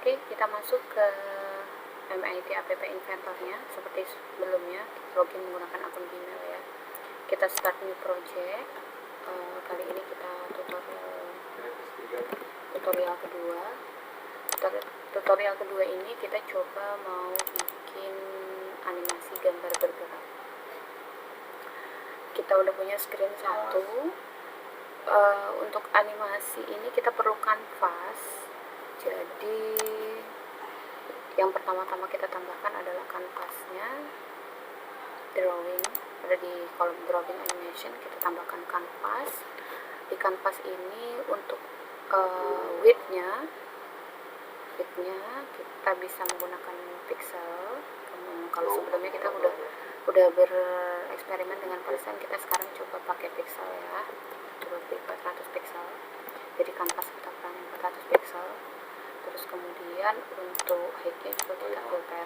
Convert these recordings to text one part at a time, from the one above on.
Oke, kita masuk ke MIT App Inventor-nya seperti sebelumnya, login menggunakan akun Gmail ya. Kita start new project. Kali ini kita tutorial kedua. Tutorial kedua ini kita coba mau bikin animasi gambar bergerak. Kita udah punya screen satu. Untuk animasi ini kita perlu kanvas. Jadi yang pertama-tama kita tambahkan adalah kanvasnya, drawing, ada di kolom drawing animation. Kita tambahkan kanvas. Di kanvas ini untuk width-nya kita bisa menggunakan pixel. Kalau sebelumnya kita udah bereksperimen dengan persen, kita sekarang coba pakai pixel ya. Coba pilih 400 pixel. Jadi kanvas kita kurangin 400 pixel. Terus kemudian untuk height-nya juga kita filter.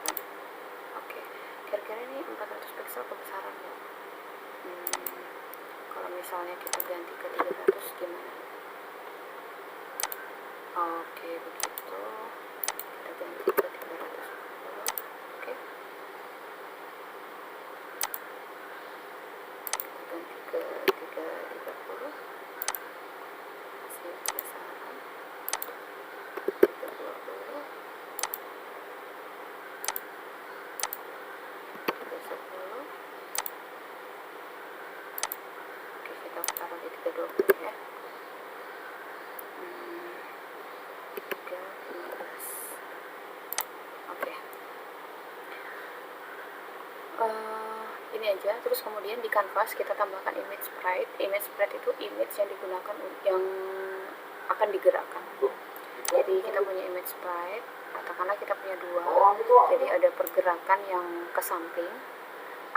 Oke, kira-kira ini 400 pixel kebesaran ya. Kalau misalnya kita ganti ke 300 gimana? Oke, begitu. Kita ganti ke 300. Oke. Kita ganti ke 330. Masih kebesaran. 320. 310. Oke, kita taruh di 320 ya. 315. Oke. Ini aja. Terus kemudian di kanvas kita tambahkan image sprite. Image sprite itu image yang digunakan yang akan digerakkan. Jadi kita punya image sprite, katakanlah kita punya dua. Jadi ada pergerakan yang ke samping,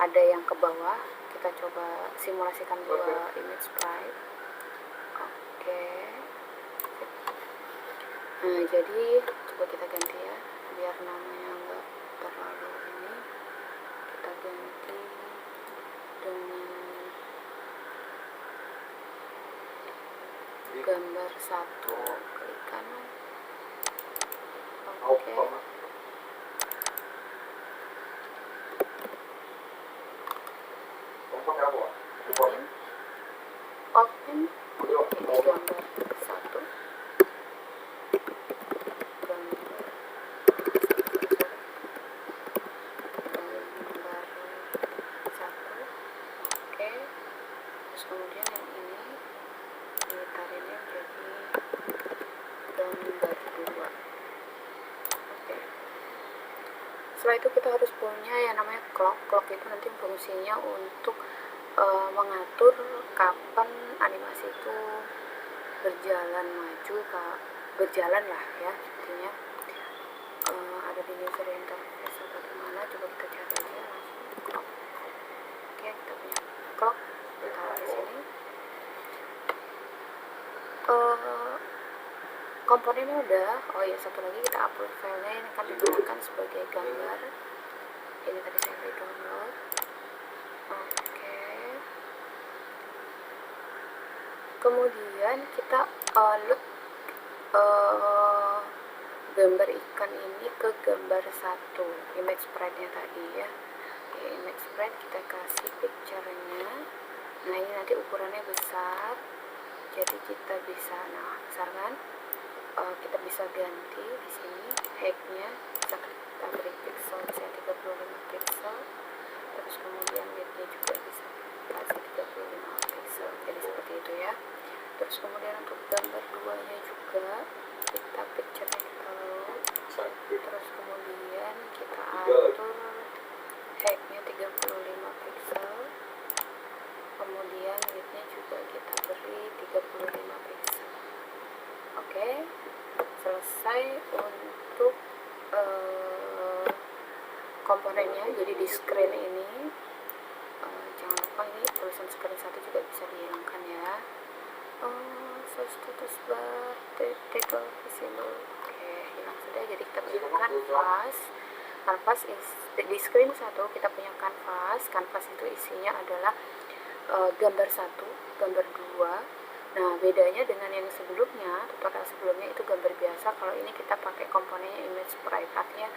ada yang ke bawah. Kita coba simulasikan dua image sprite. Oke. Nah, jadi coba kita ganti ya, biar namanya nggak terlalu ini. Kita ganti dengan gambar satu, klik kanan. Oke. Open gambar satu. Oke. Terus kemudian yang ini ditarinnya jadi gambar 2. Oke. Setelah itu kita harus punya yang namanya clock. Clock itu nanti fungsinya untuk mengatur kapan animasi itu berjalan maju, berjalan lah ya, intinya. Ada di user interface atau di mana, coba kita cari aja langsung clock. Oke, kita punya clock, kita taruh di sini. Komponennya udah. Oh ya, satu lagi kita upload filenya, ini akan digunakan sebagai gambar. Ini tadi saya beri download. Oke. Kemudian kita load gambar ikan ini ke gambar satu, image sprite-nya tadi ya. Oke, image sprite kita kasih picture-nya. Nah, ini nanti ukurannya besar, jadi kita bisa, nah besar kan, kita bisa ganti di sini height-nya, kita beri pixel bisa 35 pixel. Terus kemudian width-nya juga bisa kasih 35 pixel, jadi seperti itu ya. Terus kemudian untuk gambar 2-nya juga kita picture-nya kita load. Terus kemudian kita atur height-nya 35 pixel. Kemudian width-nya juga kita beri 35 pixel. Oke, selesai untuk komponennya. Jadi di screen ini jangan lupa ini tulisan screen satu juga bisa dihilangkan ya. Status bar title visible. Oke, hilang sudah. Jadi kita punya kanvas. Kanvas di screen satu kita punya kanvas. Kanvas itu isinya adalah gambar 1, gambar 2, Nah, bedanya dengan yang sebelumnya, tutorial sebelumnya itu gambar biasa. Kalau ini kita pakai komponennya image sprite, artinya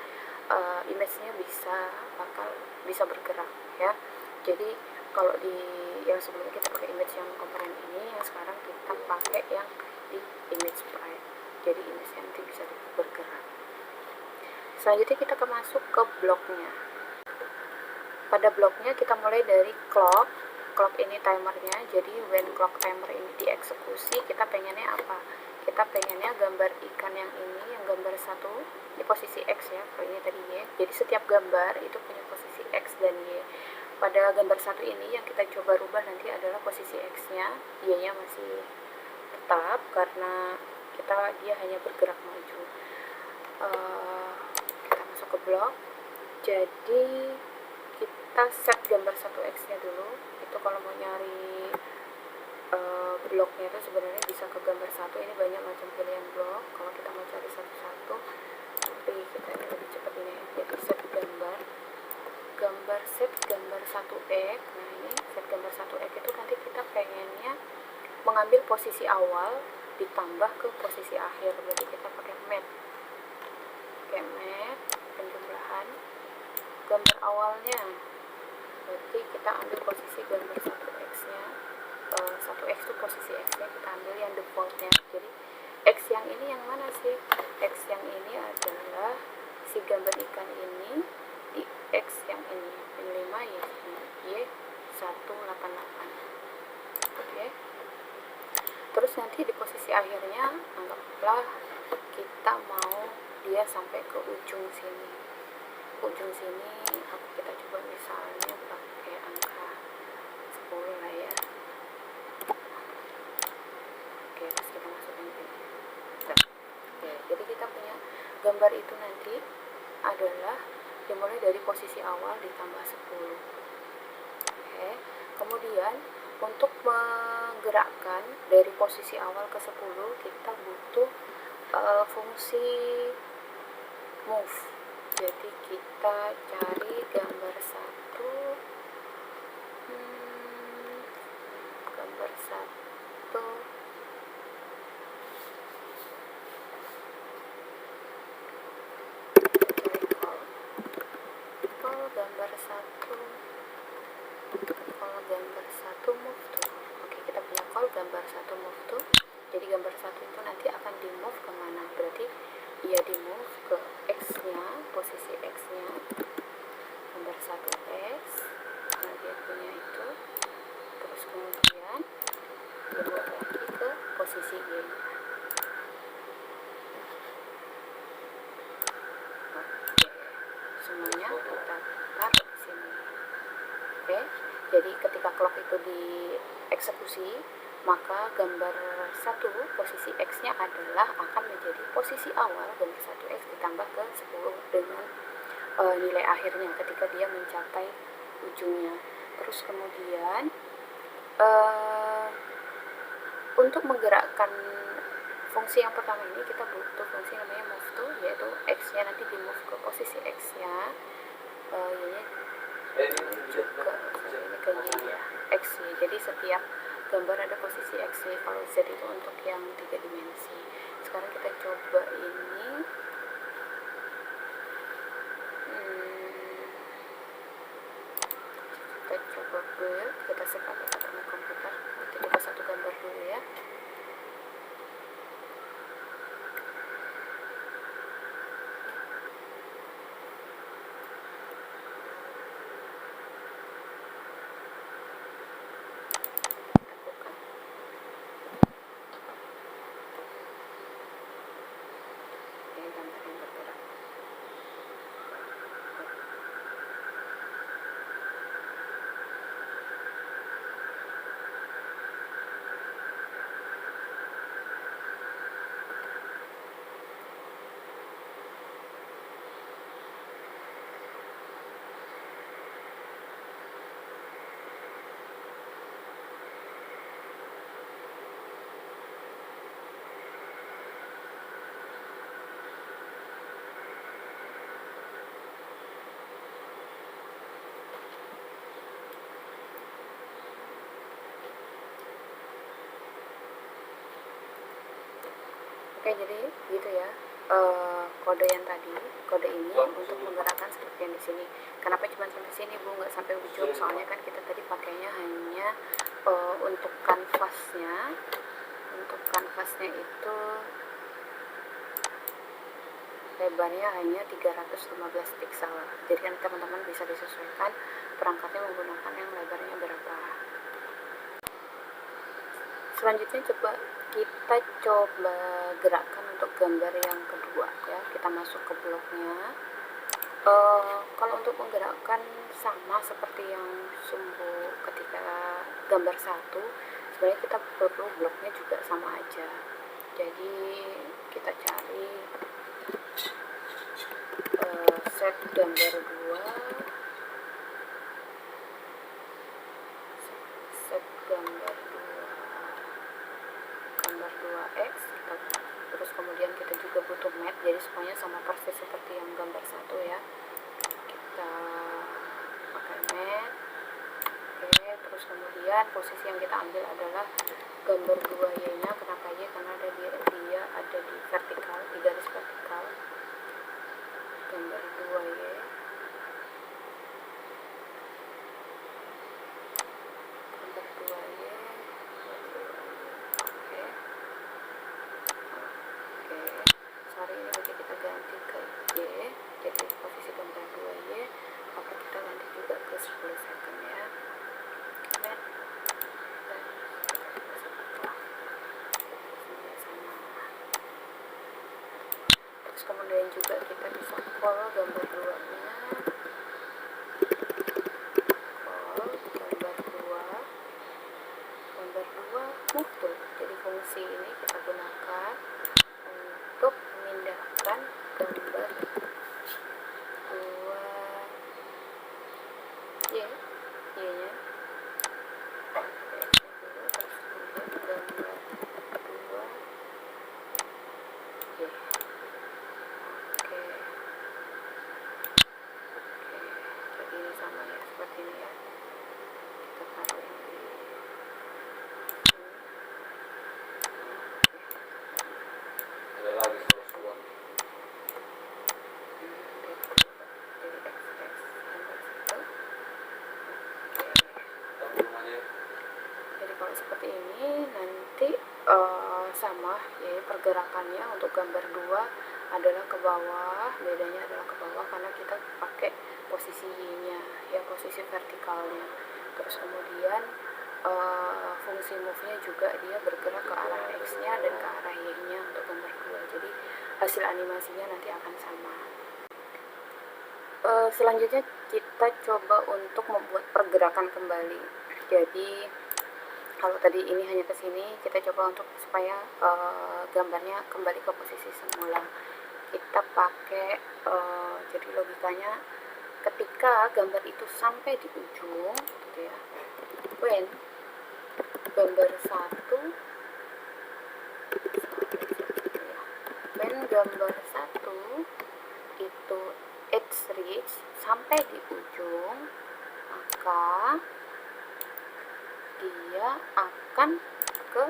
image-nya bisa bergerak ya. Jadi kalau di yang sebelumnya kita pakai image yang komponen ini, yang sekarang kita pakai yang di image sprite. Jadi image-nya nanti bisa bergerak. Selanjutnya kita akan masuk ke bloknya. Pada bloknya kita mulai dari clock ini timernya. Jadi when clock timer ini dieksekusi, kita pengennya apa? Kita pengennya gambar ikan yang ini, yang gambar 1, ini posisi X ya, kalau ini tadi Y. Jadi setiap gambar itu punya posisi X dan Y. Pada gambar 1 ini yang kita coba rubah nanti adalah posisi X-nya, Y-nya masih tetap karena dia hanya bergerak maju. Kita masuk ke blok. Jadi kita set gambar 1X nya dulu. Itu kalau mau nyari bloknya itu sebenarnya bisa ke gambar 1. Ini banyak macam pilihan blok kalau kita mau cari satu-satu, tapi kita lebih cepat ini. Jadi set gambar set gambar 1X. Nah, ini set gambar 1X itu nanti kita pengennya mengambil posisi awal ditambah ke posisi akhir. Berarti kita pakai map penjumlahan gambar awalnya. Berarti kita ambil posisi gambar 1X nya, 1X itu posisi X nya kita ambil yang defaultnya. Jadi X yang ini yang mana sih? X yang ini adalah si gambar ikan ini di X yang ini, pin 5 Y188. Oke. Terus nanti di posisi akhirnya anggaplah kita mau dia sampai ke ujung sini. Kita coba misalnya pakai angka 10 lah ya. Oke, terus kita masukin ini. Oke, jadi kita punya gambar itu nanti adalah dimulai dari posisi awal ditambah 10. Oke, kemudian untuk menggerakkan dari posisi awal ke 10 kita butuh fungsi move. Jadi kita cari gambar 1, gambar 1 move to. Oke, kita punya call gambar 1 move to. Jadi gambar 1 itu nanti akan di move kemana? Berarti ia di move ke X nya, posisi X nya gambar 1X. Nah, dia punya itu. Terus kemudian dibuat lagi ke posisi Y nya. Oke, semuanya kita taruh di sini. Oke, jadi ketika clock itu dieksekusi, maka gambar 1 posisi X-nya adalah akan menjadi posisi awal gambar 1X ditambah ke 10 dengan nilai akhirnya ketika dia mencapai ujungnya. Terus kemudian untuk menggerakkan fungsi yang pertama ini kita butuh fungsi namanya move to, yaitu X-nya nanti di move ke posisi X-nya, Y-nya menuju ke Y ya, X-Y. Jadi setiap gambar ada posisi X-Y. Kalau Z itu untuk yang 3 dimensi. Sekarang kita coba ini. Kita coba build, kita save pakai internet komputer. Kita coba satu gambar dulu ya. Oke, jadi gitu ya. Kode yang tadi, kode ini untuk menggerakkan seperti yang di sini. Kenapa cuma sampai sini, Bu? Nggak sampai ujung? Soalnya kan kita tadi pakainya hanya untuk kanvasnya. Untuk kanvasnya itu lebarnya hanya 315 piksel. Jadi kan teman-teman bisa disesuaikan perangkatnya menggunakan yang lebarnya berapa. Selanjutnya kita coba gerakkan untuk gambar yang kedua ya. Kita masuk ke bloknya. Kalau untuk menggerakkan sama seperti yang sumbu ketika gambar satu, sebenarnya kita perlu bloknya juga sama aja. Jadi kita cari set gambar 2, set gambar 2x, terus kemudian kita juga butuh mat, jadi semuanya sama persis seperti yang gambar satu ya. Kita pakai mat. Oke, terus kemudian posisi yang kita ambil adalah gambar 2y nya. Kenapa y? Karena dia ada di vertikal, di garis vertikal. Gambar 2y, gambar 2y. Sorry, ini bagi kita ganti ke y, jadi posisi gambar 2y, maka kita ganti juga ke 10 second ya. Dan terus kemudian juga kita bisa call gambar 2 nya, call gambar 2 move tool. Jadi fungsi ini kita gunakan untuk memindahkan gambar 2y, y nya, terus kemudian gambar 2y. Jadi ini sama ya, seperti ini ya. Kita taruh ini di ada lagi sesuatu. jadi XX gambar 1. Jadi kalau seperti ini nanti sama ya, pergerakannya untuk gambar 2 adalah ke bawah, bedanya adalah ke bawah karena kita pakai posisi Y-nya ya, posisi vertikalnya. Terus kemudian fungsi move-nya juga dia bergerak ke arah X-nya dan ke arah Y-nya untuk gambar 2. Jadi hasil animasinya nanti akan sama. Selanjutnya kita coba untuk membuat pergerakan kembali. Jadi kalau tadi ini hanya ke sini, kita coba untuk supaya gambarnya kembali ke posisi semula. Kita pakai jadi logikanya ketika gambar itu sampai di ujung gitu ya. When gambar 1 itu reach sampai di ujung, maka dia akan ke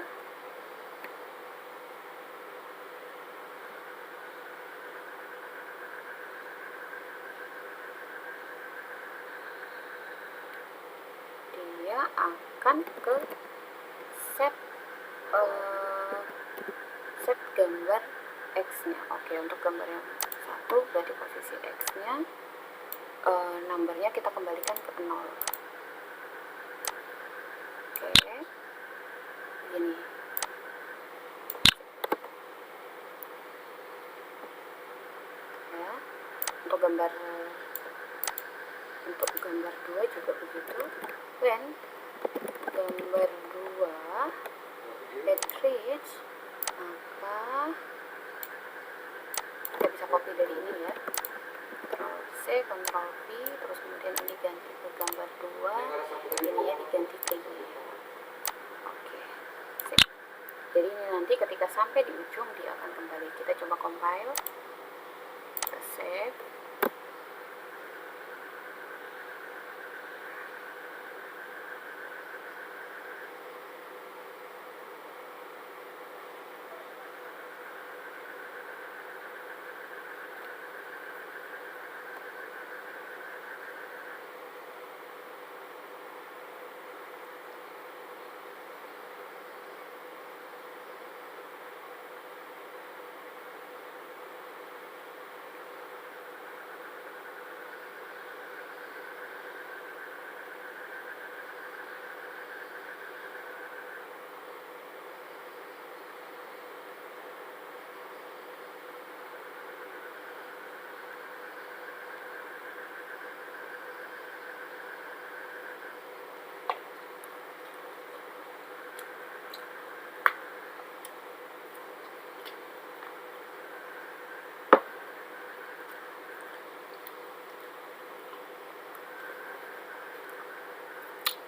set gambar X-nya. Oke, untuk gambar yang 1 berarti posisi X-nya numbernya kita kembalikan ke 0. Oke, begini. Ya, untuk gambar 2 juga begitu. When gambar 2 reach, maka kita bisa copy dari ini ya, Ctrl C, Ctrl V, terus kemudian ini ganti ke gambar 2, ininya diganti ke Y. Oke, sip. Jadi ini nanti ketika sampai di ujung dia akan kembali. Kita coba compile, kita save.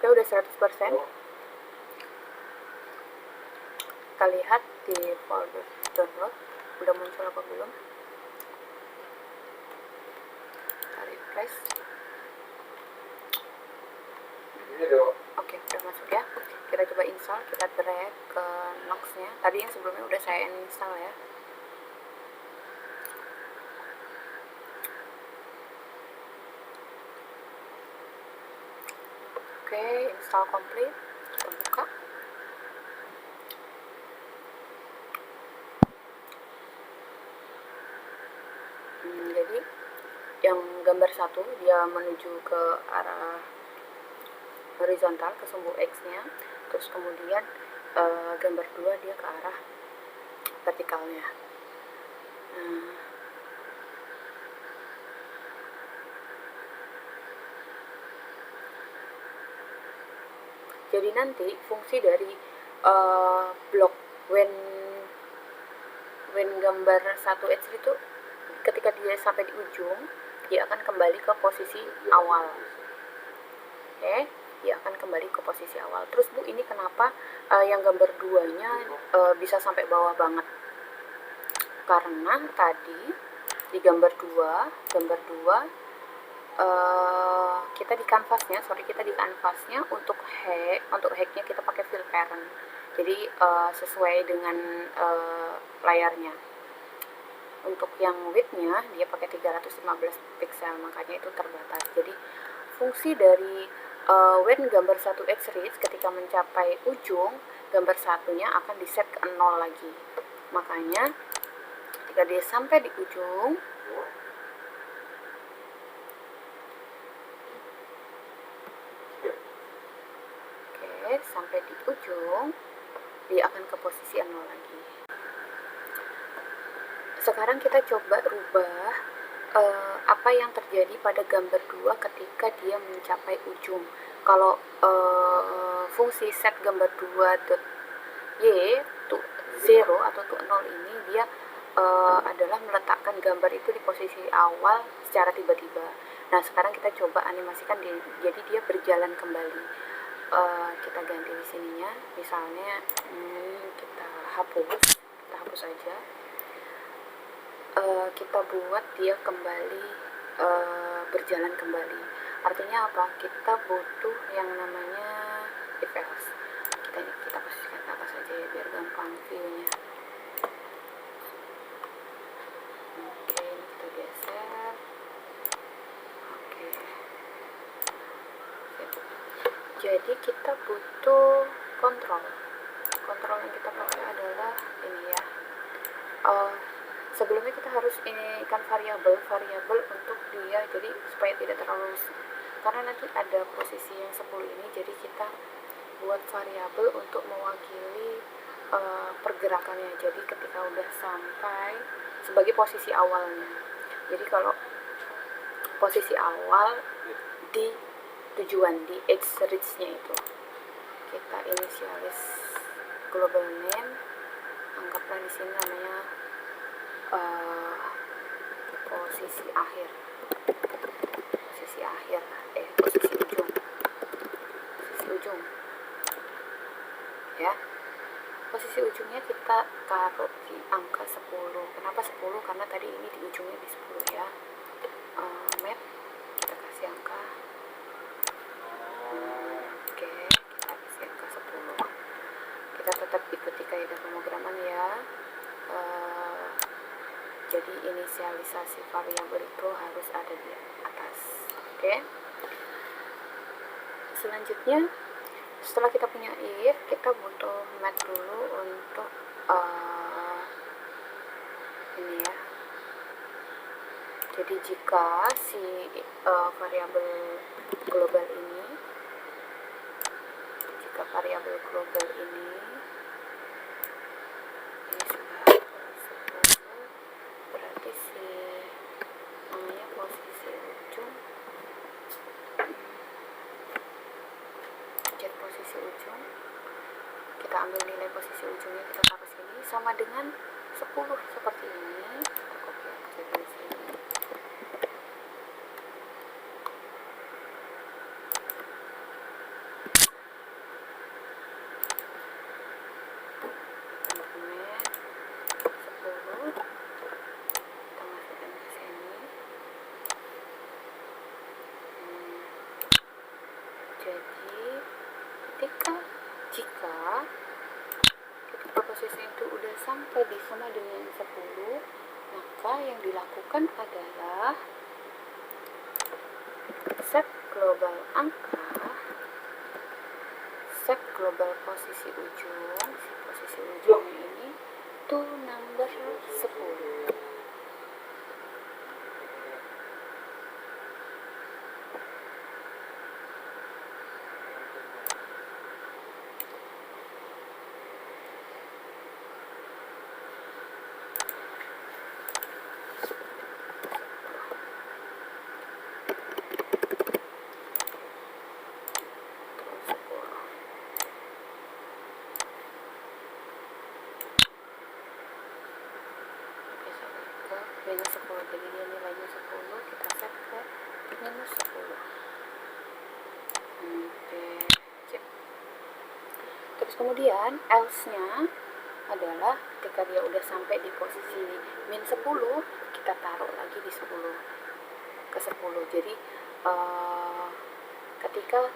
Oke, udah 100%. Kita lihat di folder download udah muncul apa belum. Kita refresh. Ini dong. Oke, udah masuk ya. Kita coba install, kita drag ke Nox-nya. Tadi yang sebelumnya udah saya install ya. Oke, install complete. Kita buka. Jadi yang gambar 1 dia menuju ke arah horizontal, ke sumbu X-nya. Terus kemudian gambar 2 dia ke arah vertikalnya. Jadi nanti fungsi dari blok when gambar 1X itu ketika dia sampai di ujung, dia akan kembali ke posisi awal. Oke, dia akan kembali ke posisi awal. Terus Bu, ini kenapa yang gambar 2-nya bisa sampai bawah banget? Karena tadi di gambar 2 kita di kanvasnya untuk hacknya kita pakai fill parent. Jadi sesuai dengan layarnya. Untuk yang width-nya dia pakai 315 pixel, makanya itu terbatas. Jadi fungsi dari when gambar 1x reach ketika mencapai ujung, gambar satunya akan di set ke 0 lagi. Makanya ketika dia sampai di ujung, dia akan ke posisi 0 lagi. Sekarang kita coba rubah apa yang terjadi pada gambar 2 ketika dia mencapai ujung. Kalau fungsi set gambar 2.y to 0 atau to 0 ini dia adalah meletakkan gambar itu di posisi awal secara tiba-tiba. Nah, sekarang kita coba animasikan jadi dia berjalan kembali. Kita ganti di sininya, misalnya kita hapus aja. Kita buat dia kembali berjalan kembali. Artinya apa? Kita butuh yang namanya if else. Kita posisikan ke atas aja ya biar gampang view-nya. Oke, ini kita geser. Oke. Jadi kita butuh kontrol yang kita pakai adalah ini ya. Sebelumnya kita harus inikan variabel untuk dia, jadi supaya tidak terlalu, karena nanti ada posisi yang 10 ini, jadi kita buat variabel untuk mewakili pergerakannya. Jadi ketika udah sampai sebagai posisi awalnya, jadi kalau posisi awal di tujuan, di X reach-nya itu kita inisialis global name, anggaplah di sini namanya posisi ujung ya. Posisi ujungnya kita taruh di angka 10. Kenapa 10? Karena tadi ini di ujungnya di 10 ya. Map kita kasih angka oke, kita kasih angka 10. Kita tetap ikuti kaidah pemrograman ya. Jadi inisialisasi variabel itu harus ada di atas. Oke. Selanjutnya, setelah kita punya if, kita butuh mat dulu untuk ini ya. Jadi jika si variabel global ini sudah 10, berarti si namanya posisi ujung, get posisi ujung, kita ambil nilai posisi ujungnya, kita taruh sini sama dengan 10 seperti ini. Kita copy aja dari sini. Jadi jika posisi itu udah sampai di sama dengan 10, maka yang dilakukan adalah set global posisi ujung. Posisi ujungnya ini to number 10. Minus 10, jadi dia nilainya 10, kita set ke minus 10. Oke, cek. Terus kemudian else-nya adalah ketika dia udah sampai di posisi min 10, kita taruh lagi di 10 ke 10. Jadi ketika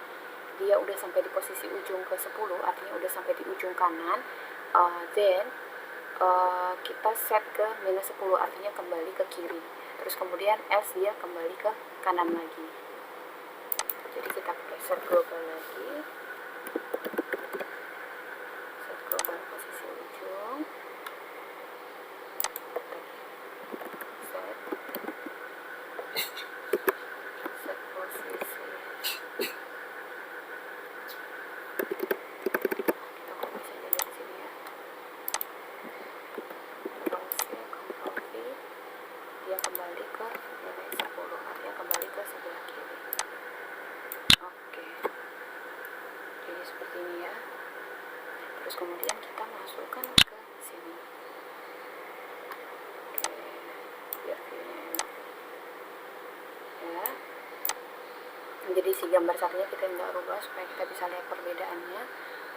dia udah sampai di posisi ujung ke 10, artinya udah sampai di ujung kanan, then kita set ke minus 10, artinya kembali ke kiri. Terus kemudian else dia kembali ke kanan lagi. Jadi kita pakai set global lagi, set global posisi ujung, set posisi, kita copy saja dari sini ya, Ctrl V, dia kembali ke nilai 10, artinya kembali ke sebelah kiri. Oke, jadi seperti ini ya. Terus kemudian kita masukkan ke sini. Oke, biar view-nya enak ya. Jadi si gambar satunya kita nggak rubah supaya kita bisa lihat perbedaannya.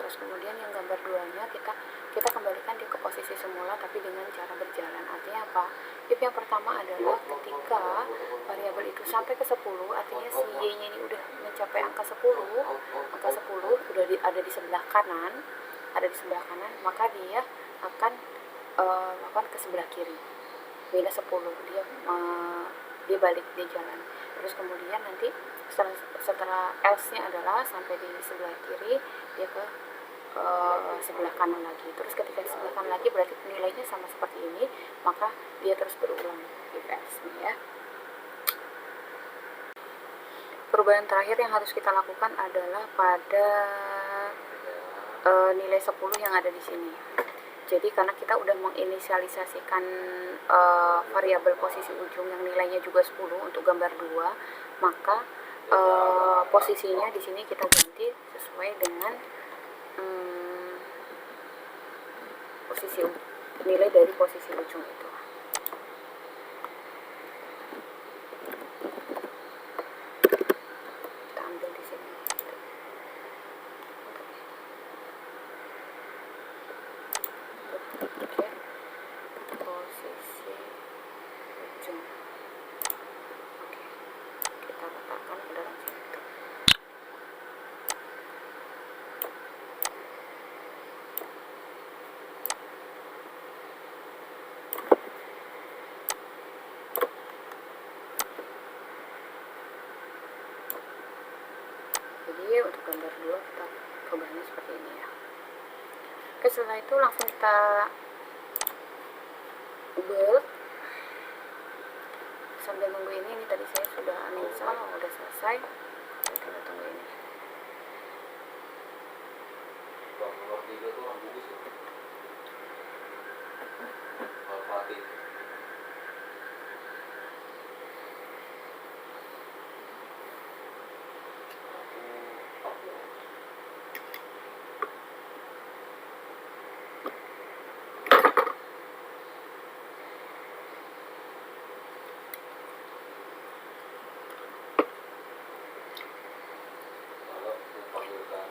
Terus kemudian yang gambar duanya kita kembalikan dia ke posisi semula tapi dengan cara berjalan. Artinya apa? If yang pertama adalah ketika variabel itu sampai ke 10, artinya si y-nya ini udah mencapai angka 10 udah ada di sebelah kanan, maka dia akan melakukan ke sebelah kiri. Minus 10, dia balik, dia jalan. Terus kemudian nanti setelah else-nya adalah sampai di sebelah kiri, dia ke sebelah kanan lagi. Terus ketika di sebelah kanan lagi berarti nilainya sama seperti ini, maka dia terus berulang if else-nya ya. Perubahan terakhir yang harus kita lakukan adalah pada nilai 10 yang ada di sini. Jadi karena kita udah menginisialisasikan variabel posisi ujung yang nilainya juga 10 untuk gambar 2, maka posisinya di sini kita ganti sesuai dengan posisi nilai dari posisi ujung itu. Kita ambil di sini. Oke. Posisi ujung. Oke. Kita letakkan ke dalam sini. Jadi untuk gambar 2 kita perubahannya seperti ini ya. Oke, setelah itu langsung kita build. Sambil nunggu ini tadi saya sudah uninstall, udah selesai. Kita tunggu ini. Nomor 3 tuh orang bagus ya. Al-Fatih. Kalau dipanggilkan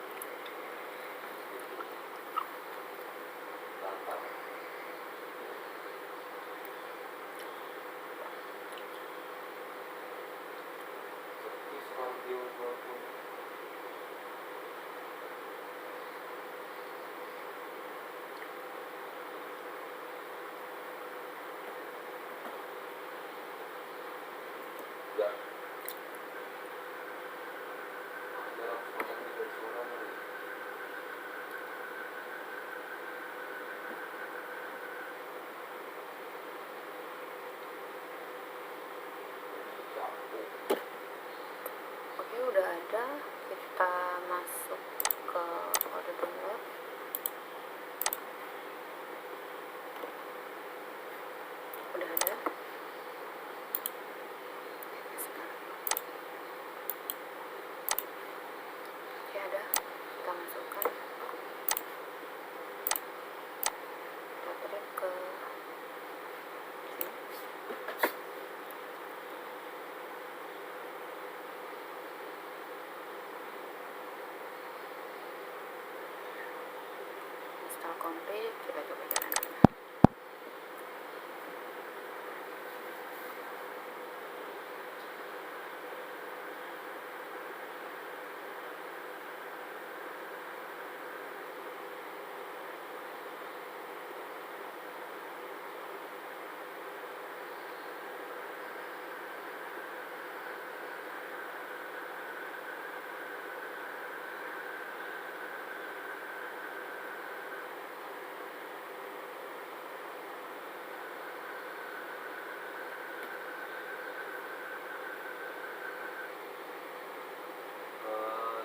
komplit, kita coba jalankan.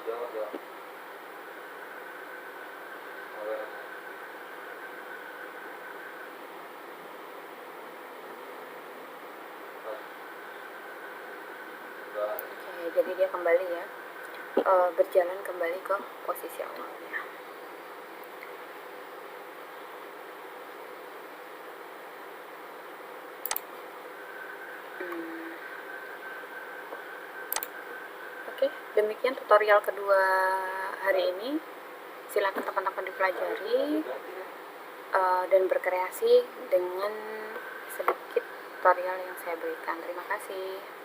Jawab ya. Oke, jadi dia kembali ya, berjalan kembali ke posisi awalnya. Oke, demikian tutorial kedua hari ini. Silakan teman-teman dipelajari dan berkreasi dengan sedikit tutorial yang saya berikan. Terima kasih.